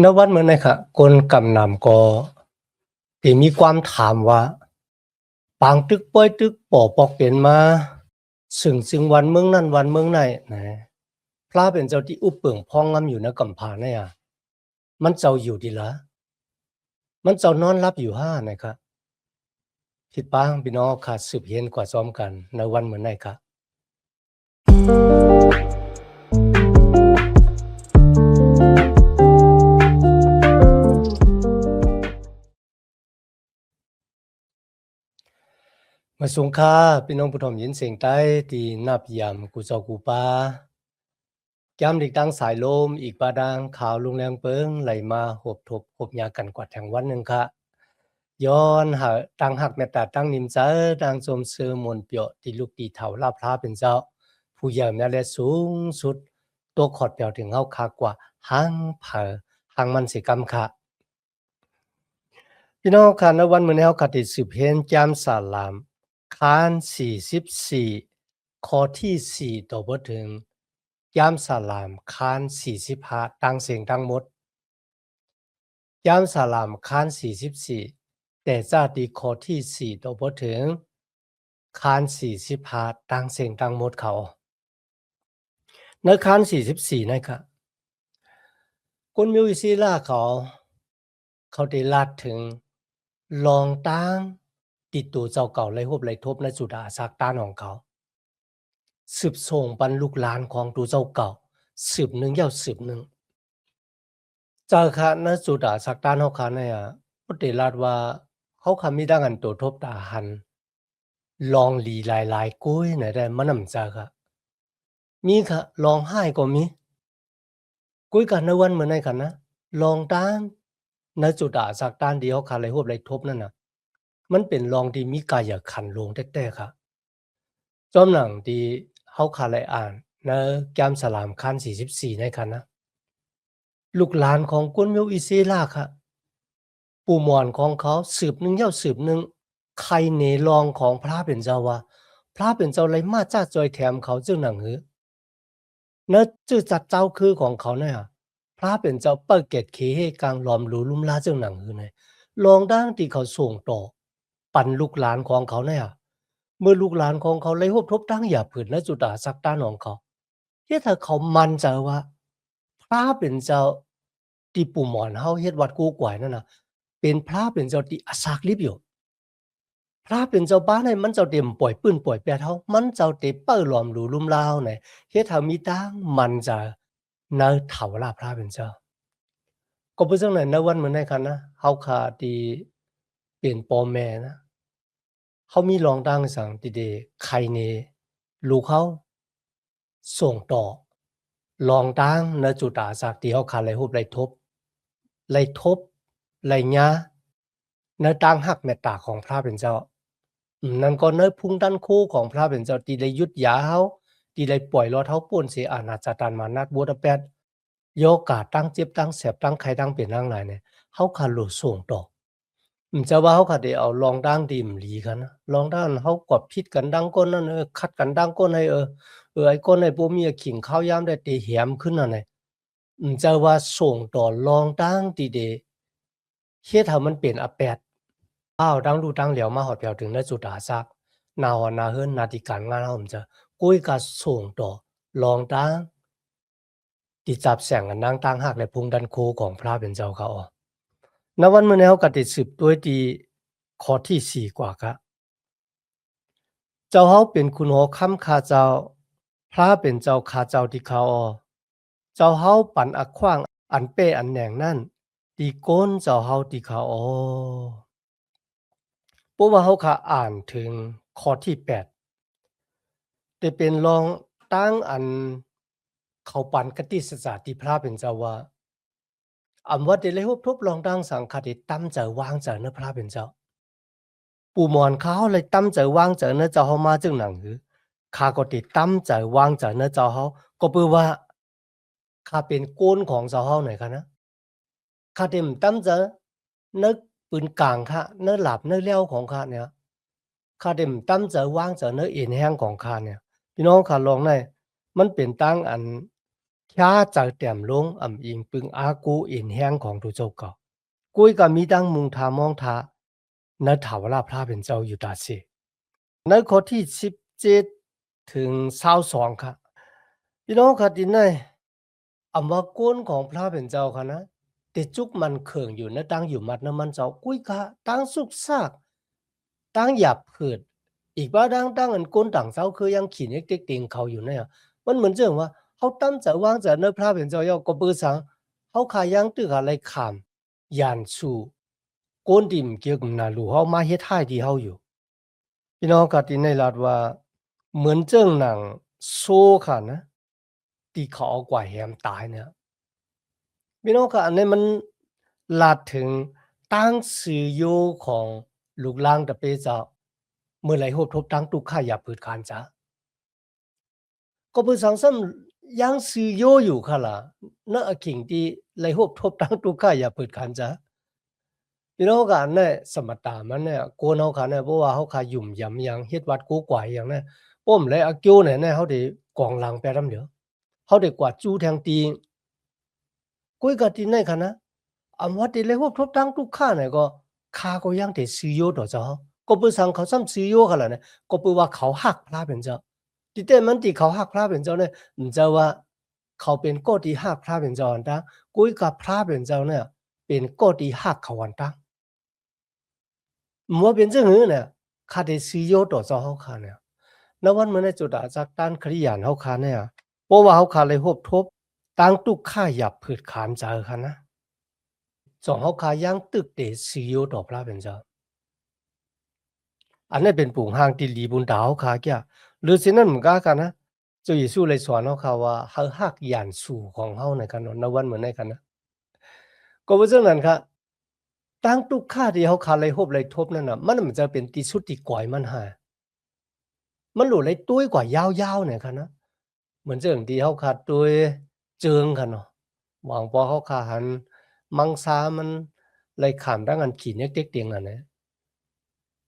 ณวันเมื่อไหร่คะคนกำนำก็ที่มีความถามว่าปางตึกป้อยตึกป่อปอกเปลี่ยนมาซึ่งวันเมืองนั้นวันเมืองไหนนะพระเป็นเจ้าที่อุปเปิงพ้องงำอยู่ณกำพร้าเนี่ยมันเจ้าอยู่ดีละมันเจ้านอนหลับอยู่ห้านะคะทิดปางพี่น้องขาดสืบเห็นกว่าซ้อมกันในวันเหมือนไหนคะมาสงค่าพี่น้องผู้ทอมยินเสียงใต้ที่นับยามกูเจ้ากูปายามเด็กดังสายลมอีกบาดังข่าวลุงแรงเปิงไหลมาหบทบหบยากันกว่าแทงวันหนึ่งค่ะย้อนหาตังหักแม่ตาตั้งนิมเจอดังสมเสือมนเปียวที่ลูกตีเถาลาพระเป็นเจ้าผู้ใหญ่แม่และสูงสุดตัวขอดเปียวถึงเฮาคากว่าหังเผอหังมันสิกรรมค่ะพี่น้องค่ะในวันมื้อนี้เฮาก็ได้สืบเห็นจามสาลามคาน44ข้อที่4ต่อบ่ถึงยามสาลามคาน45ตั้งเสียงทั้งหมดยามสาลามคาน44แต่จาติข้อที่4ต่อบ่ถึงคาน45ตั้งเสียงทั้งหมดเขาในคาน44นะครับคุณมิวอิซิล่าเขาได้ลาดถึงลองตั้งติดตัวเจ้าเก่าไล่ฮบไล่ทบในสุดาซากต้านของเขาสืบส่งปันลูกหลานของตัวเจ้าเก่าสืบหนึ่งยาวสืบหนึ่งเจ้าค่ะณสุดาซากต้านเฮาค่ะเนี่ยพุทธิราชว่าเขาคำมีดังอันตัวทบตาหันลองหลีหลายๆกุ้ยไหนได้มานำเจ้าค่ะมีค่ะร้องไห้ก็มีกุ้ยกันในวันเหมือนในกันนะลองต้านณจุดาซากต้านที่เขาค่ะไล่ฮบไล่ทบนั่นน่ะมันเป็นลองที่มีกายขันธ์ลงแท้ๆค่ะจอมหนังที่เฮาค่ะได้อ่านในแก้มสลามคัน44ในคันนะลูกหลานของกวนมิวอิซีลาค่ะปู่ม่วนของเขาสืบหนึ่งยาวสืบหนึ่งใครเหนรองของพระเป็นเจ้าว่าพระเป็นเจ้าไรมาจ้าจอยแถมเขาจึงหนังหือเนื้อจื้อจัดเจ้าคือของเขาเนี่ยพระเป็นเจ้าเปิดเกตเคให้กลางหลอมหรูลุ่มลาจึงหนังหือเนี่ยลองด้านที่เขาส่งต่อปันลูกหลานของเขาเนี่ยเมื่อลูกหลานของเขาเลยฮบทบตั้งอย่าผืนและจุดาสักต้านของเขาเฮ็ดให้เขามั่นใจว่าพระเป็นเจ้าที่ปู่หมอนเฮาเฮ็ดวัดกูกวายนั่นน่ะเป็นพระเป็นเจ้าที่อสากลิบอยู่พระเป็นเจ้าบ้านให้มันเจ้าเต็มป่อยปื้นป่อยแปดเฮามันเจ้าเตเปิ้อหลอมหรูลุ่มลาวเนี่ยเฮ็ดให้มีตังมันจะในเถาลาพระเป็นเจ้าก็บ่จังไหนในวันมื้อนั้นคันนะเฮาขาที่เป็นพ่อแม่นะเฮามีรองดังสังติเดใครนี่ลูกเฮาส่งต่อรองดังในจุดาสักที่เฮาขาไลรูปไลทบไลทบไลญาในต่างหักแม่ตาของพระเป็นเจ้านั่นก็เนอพุงด้านคู่ของพระเป็นเจ้าที่ได้ยุดยาเฮาที่ได้ปล่อยรอดเฮาป่นเสียอาณาจตันมานัดบูดาเปสต์โยกาตั้งเจ็บตั้งแสบตั้งไข้ตั้งเป็นตั้งหลายเนี่ยเฮาขาโลดส่งต่อจะว่าเฮาขาได้เอาลองดังดีมหลีกันนะลองด้านเฮากอบพิษกันดังก้นนั่นคัดกันดังก้นให้ไอ้ก้นไอ้บ่มีขิงข้าวยามได้เตแหมขึ้นนั่นน่ะจะว่าส่งต่อลองดังที่ได้เฮ็ดให้มันเป็นอาแปด อ้าวดังดูดังเหลียวมาหอดเปียวถึงได้จุดาซักนาหอนนาเฮิรนนาติการงานเฮาผมจะกุ้ยกะส่งต่อลองตั้งติจับแสงกันนางตั้งหักและพุงดันโคของพระเป็นเจ้าเขาออณวันมื้อนี้เฮาก็ได้สืบด้วยที่ข้อที่4กว่าครับเจ้าเฮาเป็นคุณหอค้ำข้าเจ้าพระเป็นเจ้าข้าเจ้าที่เขาออเจ้าเฮาปันอักขว้างอันเป้อันแหน่งนั้นตีก้นเจ้าเฮาที่เขาออ เพราะว่าเขาค่ะอ่านถึงข้อที่8แต่เป็นรองตั้งอันเขาปันกติสสาติพระเป็นเจ้าว่าอำว่าได้เลยฮบทบลองตั้งสังฆติตั้มใจวางใจเนพระเป็นเจ้าปู่มอนเขาเลยตั้มใจวางใจเนเจ้าเฮามาจึงหนังหือข้าก็ติตั้มใจวางใจเนเจ้าเฮาก็เปือว่าข้าเป็นโกนของเจ้าเฮาหน่อยค่ะนะข้าเต็มตั้มใจนึกปืนกลางข้าเนื้อหลับเนื้อเลี้ยวของข้าเนี่ยข้าเต็มตั้มใจวางใจเนื้อเอ็นแห้งของข้าเนี่ยพี่น้องข้าลองได้มันเป็นตั้งอัน ข้าจะเต็มลงอิงปึงอากูอินแห้งของทุเจ้าก็กุยก็มีดังมุงทามองทาในถาวราพระเป็นเจ้าอยู่ตาเสในข้อที่17ถึง22ค่ะพี่น้องค่ะที่ไหนว่าก้นของพระเป็นเจ้าค่ะนะติดจุกมันเขิงอยู่นะตั้งอยู่มัดนะมันเจ้ากุ้ยกะตั้งสุกซากตั้งหยับผืดอีกว่าตั้งอันก้นต่างเจ้าคือยังขีนเอกเต็กเต็งเขาอยู่เนี่ยมันเหมือนเรื่องว่าเขาตั้งใจวางใจในพระเป็นเจ้าก็เบื่อสังเขาขายังตึกอะไรขามยานสู่ก้นดิมเกี่ยวกับนาลูเขามาเฮ็ดให้ที่เขาอยู่พี่น้องก็ที่ในรัฐว่าเหมือนเจ้าหนังโซ่ค่ะนะที่เขาเอากว่าแหมตายเนี่ยพี่น้องค่ะอันนี้มันลาดถึงตั้งสื่อโยของลูกล่างตะเปเจ้าเมื่อไหร่โหบทบตั้งตุกข่าอย่าเปิดคานจ้าก็เปิดสังซ้ำยังสื่อโยอยู่ค่ะล่ะเนาะขิงที่ไหลโหบทบตั้งตุกข่าอย่าเปิดคานจ้าพี่น้องค่ะเนี่ยสมตามันเนี่ยโกนเขาค่ะเนี่ยเพราะว่าเขาขายุ่มยำยังเฮ็ดวัดกูกว่าอย่างเนี่ยป้อมและอากิ้วเนี่ยเขาได้กองหลังไปรำเดียวเขาได้กวาดจู้แทงตีกุ้ยกะตินในค่ะนะว่าติเลยโหบทบตั้งตุกข่าเนี่ยก็ข้าก็ยังได้สื่อโยต่อเจ้าก็เปิดสังเขาซ้ำสื่อโยค่ะล่ะเนี่ยก็เปิดว่าเขาหักพระเป็นเจ้า ที่แต่มันที่เขาหักพระเป็นเจ้าเนี่ยเจ้าว่าเขาเป็นก้อที่หักพระเป็นเจ้าอันตั้งกุยกับพระเป็นเจ้าเนี่ยเป็นก้อที่หักเขาอันตั้งมัวเป็นเจ้าหื้อเนี่ยข้าได้ซื้อโยต่อเจ้าเขาขาเนี่ยนวันเมื่อในจุดอาจากด้านคริยานเขาขาเนี่ยเพราะว่าเขาขาเลยหบทบตั้งตุกข้าหยับผืดขามเจอค่ะนะสองเขาขายังตึกเดซื้อโยต่อพระเป็นเจ้าอันนี้เป็นปุ่งห้างที่ลีบุญดาวขาเกียหรือสินั่นเหมือนกันนะเจ้าเยซูเลยสอนเขาว่าเขาหักยานสู่ของเขาในกันนวันเหมือนในกันนะก็เพราะฉะนั้นครับตั้งตุกข้าที่เขาขาเลยหบเลยทบนั่นน่ะมันจะเป็นที่สุดที่ก่อยมันหามันหลุดเลยตุ้ยกว่ายาวๆเนี่ยครับนะเหมือนเรื่องที่เขาขาดตุ้ยเจิงกันเนาะหวังพอเขาขาหันมังสามันเลยขามดังอันขี่เน็กเต็กเตียงอันเนี่ย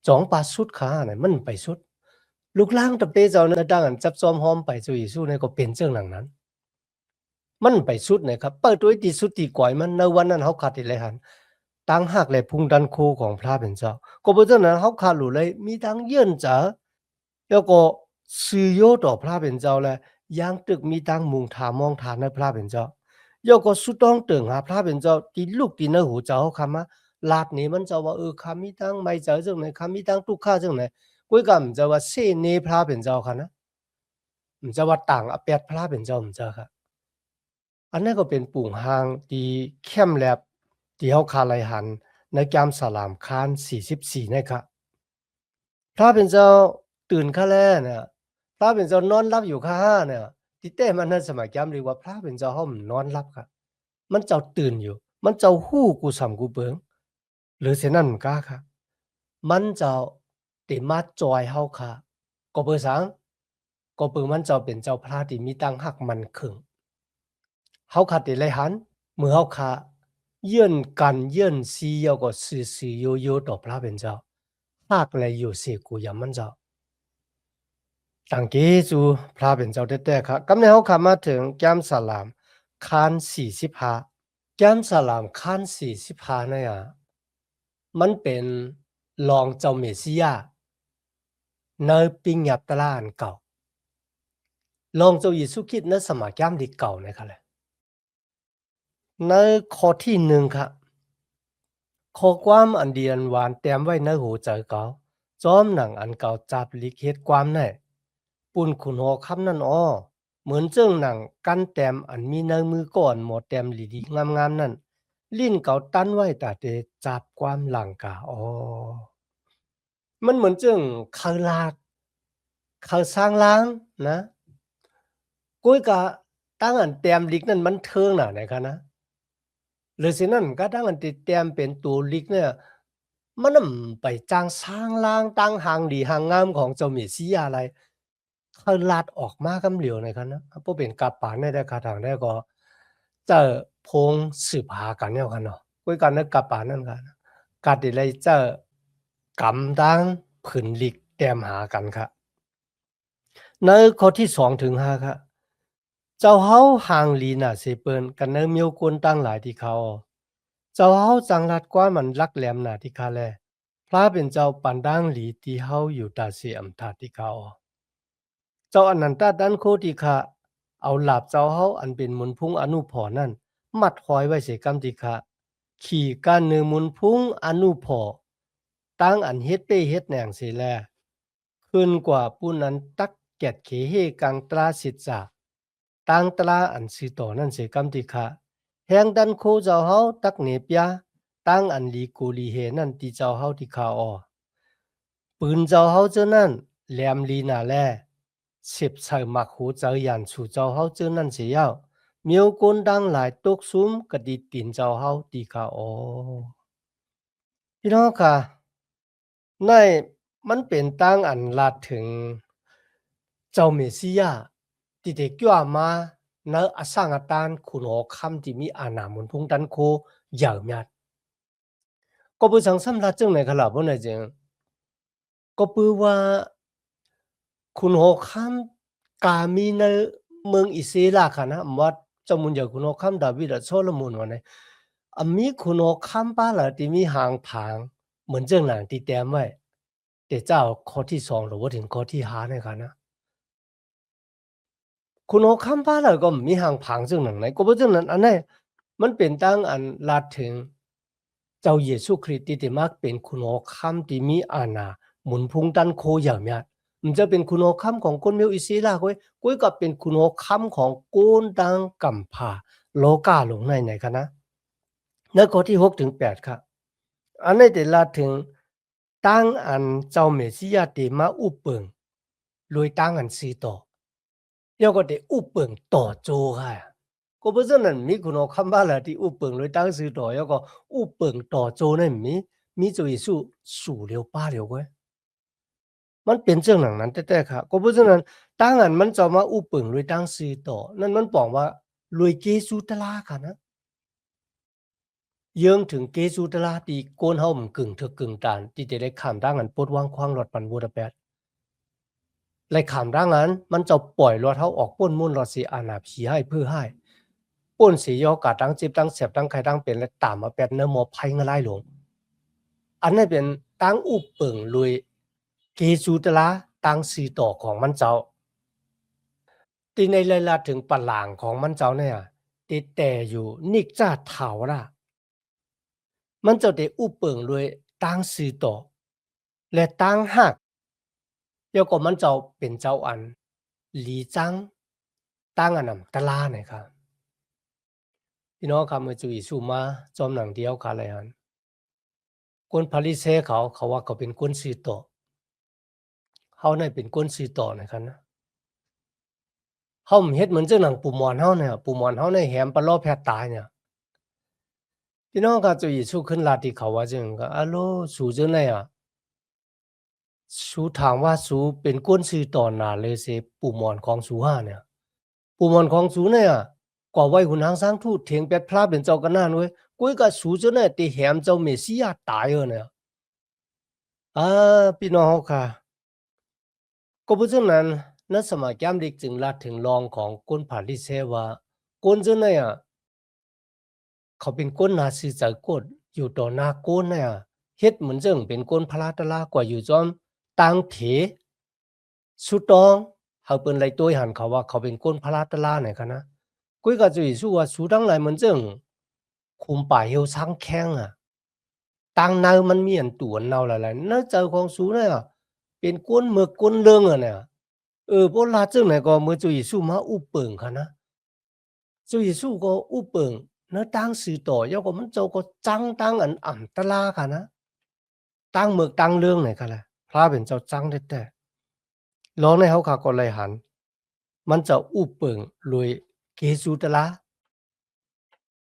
จองปาสุดขาเนี่ยมันไปสุดลูกล่างตะเปเจ้าเนี่ยดังอันจับจอมหอมไปจุยสู้เนี่ยก็เป็นเรื่องหลังนั้นมันไปสุดนะครับเปิดตัวที่สุดที่ก่อยมันในวันนั้นเขาขาดที่ไรหันตั้งหักเลยพุงดันโคของพระเป็นเจ้าก็เพราะฉะนั้นเขาขาดหลุดเลยมีทั้งเยื่นจ๋าแล้วก็สื่อโยต่อพระเป็นเจ้าและยังตึกมีทั้งมุงทามองทานในพระเป็นเจ้าแล้วก็สุดต้องตึงหาพระเป็นเจ้าที่ลูกที่ในหูเจ้าเขาคำว่าลาดนี้มันจะว่าคำมีทั้งไม่เจ้าจังไหนคำมีทั้งตุกข้าจังไหนกุยกำจะว่าเสเนพระเป็นเจ้าค่ะนะมันจะว่าต่างอเปียดพระเป็นเจ้ามันจะค่ะ อันนั้นก็เป็นปุ่งหางที่เข้มแลบที่เขาคาไลหันในกามสลามคาน44นะครับพระเป็นเจ้าตื่นข้าแลเนี่ยพระเป็นเจ้านอนหลับอยู่ข้าห้าเนี่ยที่เต้มันนั้นสมัยกามเรียกว่าพระเป็นเจ้าห้อมนอนหลับครับมันเจ้าตื่นอยู่มันเจ้าฮู้กูสำกูเบิงหรือเช่นนั้นมันก้าค่ะมันเจ้าติมาจอยเฮาค่ะก็เปิดสังก็เปิดมันเจ้าเป็นเจ้าพระที่มีตั้งหักมันขึงเฮาขัดติเลยหัน เมื่อเขาขาเยื่นกันเยื่นซี要个事有ต่อพระเป็นเจ้าภาคเลยอยู่เสกูยามันเจ้าตั้งเกจูพระเป็นเจ้าแต่ๆครับกำเนิดเขาขามาถึงแก้มสลามคาน45แก้มสลามคาน45เนี่ยมันเป็นรองเจ้าเมสสิยาในปิญญาตราอันเก่ารองเจ้าเยซูคริสต์ในสมัยแก้มที่เก่านะครับแหละในข้อที่1ครับข้อความอันเดียนหวานแต้มไว้ในหูใจเก่าจอมหนังอันเก่าจับลิกเฮ็ดความแน่ปุ่นขุนหอคำนั้นอ้อเหมือนเจ้งหนังกันแต้มอันมีในมือก่อนหมอแต้มหลีดีงามๆนั่นลิ้นเก่าตั้นไว้ตาเตจับความหลังกาอ้อมันเหมือนเจ้งเขาลากเขาสร้างล้างนะกุ้ยกะตั้งอันแต้มลิกนั่นมันเทิงน่ะไหนคะนะ หรือสินั่นก็ตั้งอันติดเตรียมเป็นตัวลิกเนี่ยมันนำไปจ้างสร้างล่างตั้งหางดีหางงามของเจ้าเมสสิยาอะไรเขาลาดออกมากำเหลียวในคันนะบ่เป็นกาปานได้คาทางได้ก็เจ้าพงสืบหากันแล้วกันเนาะคุยกันนึกกาปานนั่นกันกาติเลยเจ้ากำดังผืนลิกแต้มหากันครับในข้อที่2ถึง5ครับ เจ้าเฮาห่างลีน่ะเสเปิ้นกันเนอมียวกวนตั้งหลายที่เขาเจ้าเฮาจังลัดกว่ามันลักแหลมหนาที่คาแลพระเป็นเจ้าปันดังหลีที่เฮาอยู่ตาเสียมทาที่เขาเจ้าอนันตาดันโคติคะเอาหลาบเจ้าเฮาอันเป็นมุนพุงอนุพรนั่นมัดหอยไว้เสกำติคะขี่การเนือมุนพุงอนุพอตั้งอันเฮ็ดเป้เฮ็ดแหน่งเสแลขึ้นกว่าผู้นั้นตักแกดเขเฮกังตราสิทธาตั้งตราอันสิต่อนั่นเสกำติคะแหงดันโคเจ้าเฮาตักเนปยาตั้งอันลีกูลีเฮนั่นที่เจ้าเฮาที่คาออปืนเจ้าเฮาเจ้านั่นแหลมลีนาแลสิบใส่มักหูเจ้ายันสู่เจ้าเฮาเจ้านั่นเสียยาวมียวกนดังหลายตกซุมกะดิตินเจ้าเฮาตีคาออพี่น้องค่ะในมันเป็นตั้งอันลาดถึงเจ้าเมสิยาที่ได้กว่ามาในอสังอตานคุณหอคำที่มีอาณามุนพุงดันโคยาวมีดก็บ่สังสำลัดจึงในขลาบ่ในจึงก็ปือว่าคุณหอคำกามีในเมืองอิสราค่ะนะว่าเจ้ามุนอยากคุณหอคำดาวิดโซโลมอนว่าไงมีคุณหอคำป้าละที่มีหางผางเหมือนเจ้าหนังที่แต้มไว้แต่เจ้าข้อที่2หรือว่าถึงข้อที่5เนี่ยค่ะนะคุณหอคำป้าละก็มีหางผางเจ้าหนังไหนก็บ่เจ้านั้นอันนี้มันเป็นตั้งอันลาดถึงเจ้าเยซูคริสต์ที่ได้มาเป็นคุณหอคำที่มีอาณาหมุนพุงดันโคอย่างเมียมันจะเป็นคุณคำของคนเมียวอิสราก้อยก้อยก็เป็นคุณคำของโกนดังกัมพาโลกาหลงในไหนคะนะในข้อที่6ถึง8ครับอันนี้ได้ลาถึงตั้งอันเจ้าเมสิยาติมาอุปเปิงโดยตั้งอันซีต่อแล้วก็ได้อุปเปิงต่อโจค่ะก็เพราะฉะนั้นมีคุณคำว่าละที่อุปเปิงโดยตั้งซีต่อแล้วก็อุปเปิงต่อโจนั่นมีเจ้าเยซูสู่เร็วป้าเร็วก้อยมันเป็นเรื่องหนังนั้นแต่ๆค่ะก็เพราะฉะนั้นตั้งอันมันจะมาอุปเปิงโดยตั้งซีต่อนั่นมันบอกว่ารวยเกซูตลาค่ะนะเยื่องถึงเกซูตลาตีโกนเฮามันกึ่งเถกกึ่งตานที่จะได้ข้ามร่างอันปดวางควางรถปันบูดาเปสต์ไล่ข้ามร่างอันมันจะปล่อยรถเฮาออกป้นมุ่นรถสิอาณาผีให้เพื่อให้ป้นสิยอกาตั้งเจ็บตั้งเสียบตั้งใครตั้งเป็นและตามมาแปดเนื้อหมอภัยงะไล่หลงอันนี้เป็นตั้งอุปเปิงรวยเกซูตลาตั้งสีต่อของมันเจ้าที่ในรายละถึงปะหลางของมันเจ้าเนี่ยติดแต่อยู่นิกจ้าเถาล่ะมันจะได้อุปเปิงรวยตั้งสีต่อและตั้งหักแล้วก็มันเจ้าเป็นเจ้าอันหลีจังตั้งอันนำตะลาเนี่ยครับพี่น้องครับเมื่อจุยสู่มาจอมหนังเดียวกันเลยฮันคนพาริเซเขาว่าเขาเป็นคนสีต่อเขาเนี่ยเป็นคนสีต่อนะครับนะเขาเฮ็ดเหมือนเจ้าหนังปูมอนเขาเนี่ยปูมอนเขาในแหมปลาล้อแพทย์ตายเนี่ยพี่น้องครับจุยสู่ขึ้นลาที่เขาว่าจึงก็อะโลสู่จังได๋อ่ะสู่ถามว่าสู่เป็นคนสีต่อหน้าเลยสิปูมอนของสู่ห้าเนี่ยปูมอนของสู่เนี่ยกว่าไว้หุนหางสร้างทูตเถียงเป็ดพระเป็นเจ้ากันนั่นเว้ยกุ้ยก็สู่จังได๋ติแหมเจ้าเมสสิยาตายเนี่ยพี่น้องเขาค่ะก็เพราะฉะนั้นในสมัยยามเด็กจึงลาถึงรองของคนผาลิเซว่าคนจังได๋อ่ะเขาเป็นคนนาซีใจกดอยู่ต่อหน้าโกนเนี่ยเฮ็ดเหมือนจังเป็นคนพลาตะลากว่าอยู่จอมต่างเถสุตองเขาเปิ้นไล่ตัวหันเขาว่าเขาเป็นคนพลาตะลาเนี่ยค่ะนะกุ้ยก็จะสู้ว่าสู้ทั้งหลายเหมือนจังคุมป่าเหี่ยวช้างแข้งอ่ะต่างแนวมันมีอันตัวแนวหลายๆเนาะเจ้าของสู้เนี่ยเป็นคนหมึกคนเรื่องอะเนี่ยบ่ลาจังไหนก็มื้อจุยสู้มาอุเปิงค่ะนะจุยสู้ก็อุเปิงเนาะตั้งสื่อต่อยอก็มันเจ้าก็จังตั้งอันอ่ำตะลาค่ะนะตั้งหมึกตั้งเรื่องไหนค่ะแหละพระเป็นเจ้าจังแท้ๆร้องในเฮาค่ะก็เลยหันมันจะอุเปิงรวยเกซูตะลา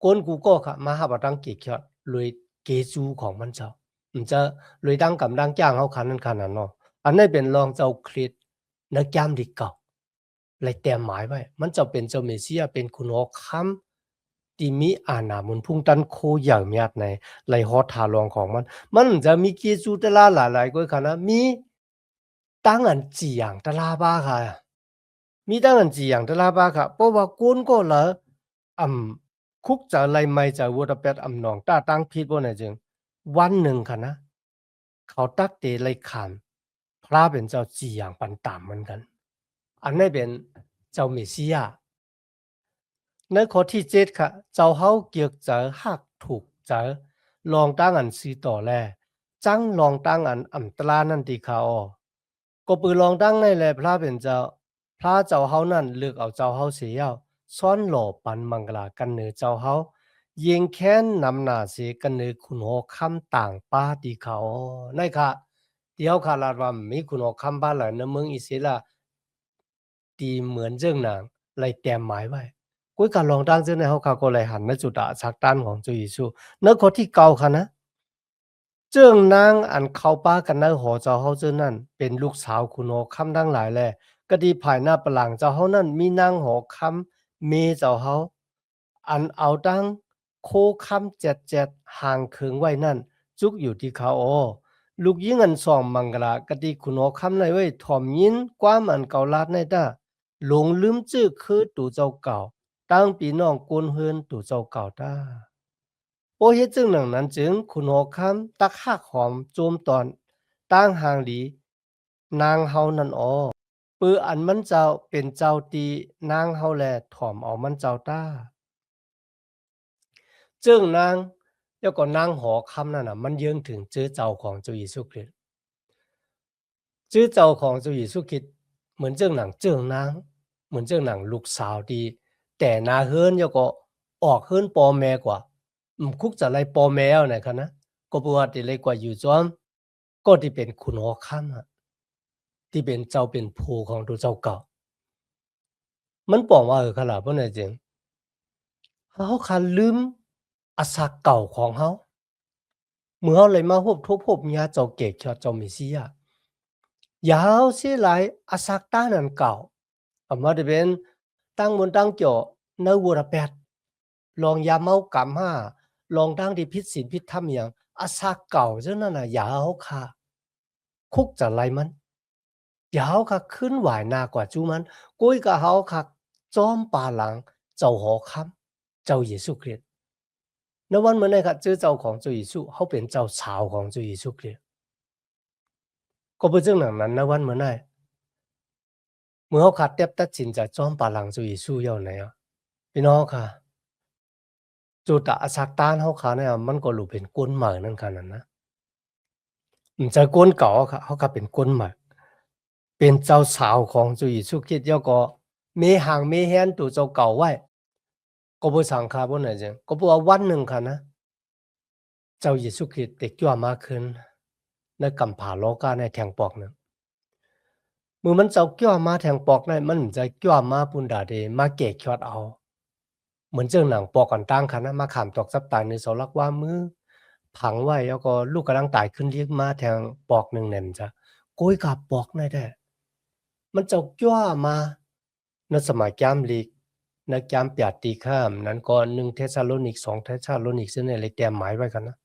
ก้นกูก็ค่ะมาหาบ่ตังเกียกเลยเกจูของมันเจ้ามันจะเลยดังกำดังจ้างเฮาคันนั้นคันนั้นเนาะอันนี้เป็นรองเจ้าคริสต์นักยามดีเก่าเลยแต้มหมายไว้มันจะเป็นเจ้าเมสสิยาเป็นคุณหอคำที่มีอาณามุนพุ่งตันโคอย่างมีดในไหลฮอดทารองของมันจะมีเกจูตะลาหลายๆก้อยค่ะนะมีตั้งอันจีอย่างตะลาบ้าค่ะ มีตั้งอันจีอย่างตะลาบาค่ะเพราะว่ากุนก็เหลอคุกจะไรไม่จะวัวตะเป็ดหนองต้าตั้งพิษบ่เนี่ยจึงวันหนึ่งค่ะนะเขาตักเตะไรขานพระเป็นเจ้าจีอย่างปันตามเหมือนกันอันนี้เป็นเจ้าเมสสิยาในข้อที่เจ็ดค่ะเจ้าเฮาเกียกเจอหักถูกเจอลองตั้งอันซีต่อแลจังลองตั้งอันตรานั่นตีเขาก็ปือลองตั้งในแลพระเป็นเจ้าพระเจ้าเฮานั่นเลือกเอาเจ้าเฮาเสียเอาซ้อนหล่อปันมังกลากันเนือเจ้าเฮายิงแค้นนำหน้าเสียกันเนือคุณโหคำต่างป้าตีเขาในค่ะเดียวค่ะลาดว่ามีคุณโหคำบ้านหลายในเมืองอิสราตีเหมือนเจ้งนางไล่แต้มหมายไว้กุยการลองตั้งเจ้าในเฮาค่ะก็เลยหันในจุดาสักตันของเจ้าเยซูเนื้อข้อที่เก่าค่ะนะเจิ้งนางอันเข้าป้ากันในหอเจ้าเฮาเจ้านั่นเป็นลูกสาวคุณโหคำทั้งหลายแลก็ดีภายหน้าปลังเจ้าเฮานั่นมีนางหอคำเมเจ้าเฮาอันเอาตั้งโคคำเจ็ดห่างเคิงไว้นั่นจุกอยู่ที่เขาลูกยิงอันสองมังกรากะดีคุณหอคำในไว้ถ่อมยินกว่ามันเกาลาดในตาหลงลืมจื้อคือตู่เจ้าเก่าตั้งปีน้องกวนเฮือนตู่เจ้าเก่าตาโอเฮ็ดจึงหนังนั้นจึงคุณหอคำตักหักหอมโจมตอนตั้งห่างดีนางเฮานั่นปืออันมันเจ้าเป็นเจ้าตีนางเฮาแลถ่อมเอามันเจ้าตาจึงนางแล้วก็นางหอคำนั่นน่ะมันเยิงถึงเจอเจ้าของเจ้าเยซูคริสต์ชื่อเจ้าของเจ้าเยซูคริสต์เหมือนเจ้าหนังเจ้านางเหมือนเจ้าหนังลูกสาวดีแต่นาเฮิรนแล้วก็ออกเฮิรนปอแม่กว่าคุกจะไล่ปอแมวไหนคะนะก็ปวดที่เลยกว่าอยู่จอมก็ที่เป็นคุณหอคำอะที่เป็นเจ้าเป็นผู้ของตัวเจ้าเก่ามันปองว่าขนาดเพราะไหนจริงเขาคันลืมอาสาเก่าของเขาเมื่อเขาเลยมาพบทบพบญาเจ้าเกศเจ้าเมสสิยายาวเสียหลายอาสาต้านันเก่ามาได้เป็นตั้งบนตั้งเกี่ยวในวัวระแปดลองยาเมากำห้าลองตั้งที่พิษศีลพิษธรรมอย่างอาสาเก่าเจ้านั่นน่ะยาวค่ะคุกจะไรมันยาวค่ะขึ้นไหวหน้ากว่าจูมันกุ้ยกับเฮาค่ะจอมป่าหลังเจ้าหอคำเจ้าเยซูคริสต์ในวันเมื่อไหร่ค่ะเจอเจ้าของเจ้าเยซูเขาเป็นเจ้าสาวของเจ้าเยซูคริสต์ก็เป็นเรื่องนั้นในวันเมื่อไหร่เมื่อเขาขาดเต็บตัดสินใจจอมป่าหลังเจ้าเยซูเยาไหนอ่ะพี่น้องค่ะจุดอาสักตานเขาขาเนี่ยมันก็รู้เป็นก้นใหม่นั่นค่ะนั่นนะจะก้นเก่าค่ะเขาก็เป็นก้นใหม่เป็นเจ้าสาวของเจ้าเยซูคริสต์แล้วก็มีหางมีแฮนตัวเจ้าเก่าไว้ก็บ่สังคาบ่ไหนจังก็บ่ว่าวันหนึ่งค่ะนะเจ้าเยซูคริสต์ได้จั่วมาขึ้นในกำผาโลกาในแทงปอกนึงเมื่อมันเจ้าจั่วมาแทงปอกนั้นมันจะจั่วมาปุนดาเดมาแก่คยอดเอาเหมือนเจ้าหนังปอกกันตั้งค่ะนะมาขามตอกซับตายในเสาลักว่ามือผังไว้แล้วก็ลูกกำลังตายขึ้นเรียกมาแทงปอกหนึ่งเนี่ยมันจะโกยกับปอกได้แท้มันเจ้าจั่วมาในสมัยจามลีกในจามเปียตีข้ามนั้นก็1เทสาโลนิก2เทสาโลนิกซึ่งในเลยแต้มหมายไว้กันนะ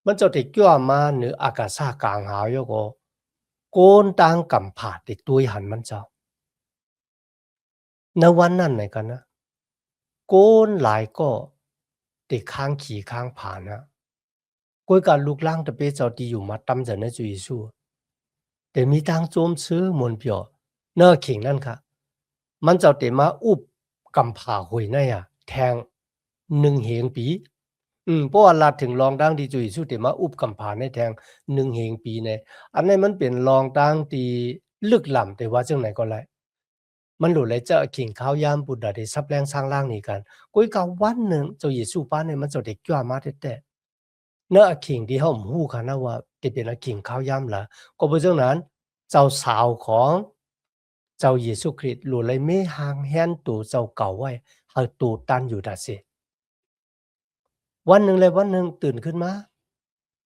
มันเจ้าได้จั่วมาเหนืออากาศกลางหาวแล้วก็โกนตางกำผาติดตุยหันมันเจ้าในวันนั้นไหนกันนะโกนหลายก็ติดข้างขี่ข้างผ่านนะกวยการลูกล่างตะเปเจ้าที่อยู่มาตำจะในจุยสู้แต่มีทางโจมซื้อมนเปียวเนื้อเข่งนั่นค่ะมันเจ้าเตมาอุบกำผาหวยนั่นอ่ะแทง1เหงปีเพราะว่าลาถึงรองดังที่จุยสู้เตมาอุบกำผาในแทง1เหงปีในอันนี้มันเป็นรองดังที่ลึกล้ำแต่ว่าจังไหนก็ไลมันหลุดเลยเจ้าขิงข้าวยามบุตรได้ซับแรงสร้างล่างนี้กันกุยกาวันหนึ่งเจ้าเยซูป้าเนี่ยมันจะเด็กจ้ามาแต่เนื้อขิงที่เฮาฮู้ค่ะนะว่าที่เป็นขิงข้าวยามล่ะก็บ่จังนั้นเจ้าสาวของเจ้าเยซูคริสต์หลุดเลยไม่ห่างแฮนตู่เจ้าเก่าไว้หาตู่ตันอยู่ดาเสวันหนึ่งเลยวันหนึ่งตื่นขึ้นมา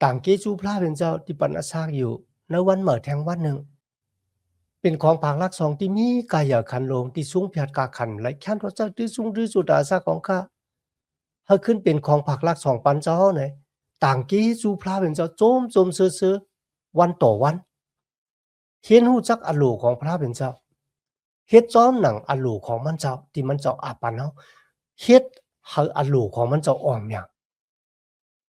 ต่างเกจูพระเป็นเจ้าที่ปันอาซากอยู่ในวันเหมิดแทงวันหนึ่งเป็นของภาคลักษณ์2ที่มีกายคันโลงที่สูงเพียดกาคันและแค้นพระเจ้าที่สูงที่สุดอาสาของข้าให้ขึ้นเป็นของภาคลักษณ์2ปันเจ้าไหนต่างกี้สู่พระเป็นเจ้าโจมซื้อวันต่อวันเห็นหู้จักอโลของพระเป็นเจ้า เฮ็ดจ้อมหนังอะโหลของมันเจ้าที่มันเจ้าอาปันเฮาเฮ็ดให้อะโหลของมันเจ้าอ้อมหยัง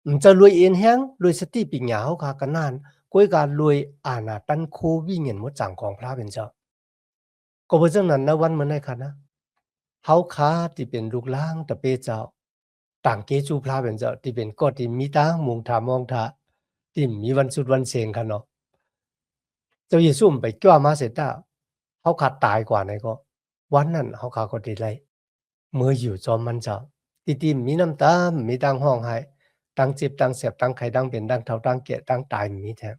มันจะรวยเอ็นแฮงรวยสติปัญญาเฮาคากันนานก้อยการรวยอาณาตันโควิเงินหมดจังของพระเป็นเจ้าก็บ่จังนั้นนะวันมื้อนั้นค่ะนะเฮาคาที่เป็นลูกหลางตะเปเจ้าต่างเกจูพระเป็นเจ้าที่เป็นก็ที่มีตามุงทามองทาที่มีวันสุดวันเสงค่ะเนาะเจ้าเยซูไปจ้วมาเสร็จแล้วเฮาขาดตายกว่าไหนก็วันนั้นเฮาขาก็ได้ไล่ เมื่ออยู่จอมมันเจ้าติๆมีน้ำตา มีดังห้องไห้ดังเจ็บดังเสียบดังไข้ดังเป็นดังเฒ่าดังแก่ดังตายมีแท้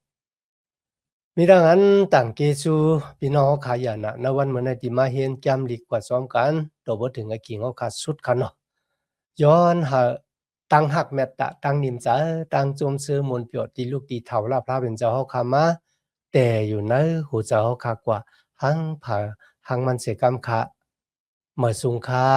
มีดังนั้นต่างเกสู่พี่น้องเขาขายันน่ะณวันมื้อนั้นที่มาเฮียนแจ่มลีกว่าซ้อมกันตัวบ่ถึงกับกิ่งเฮาขาสุดคันเนาะย้อนหาตั้งหักแม่ตตะตั้งนิมจาตั้งจมซื่อมนต์เปียวตีลูกตีเฒ่าลาพระเป็นเจ้าเฮาขามาแต่อยู่ในหูเจ้าเฮาขากว่าหังผาหังมันเสกรรมคะเมื่อสุงค่า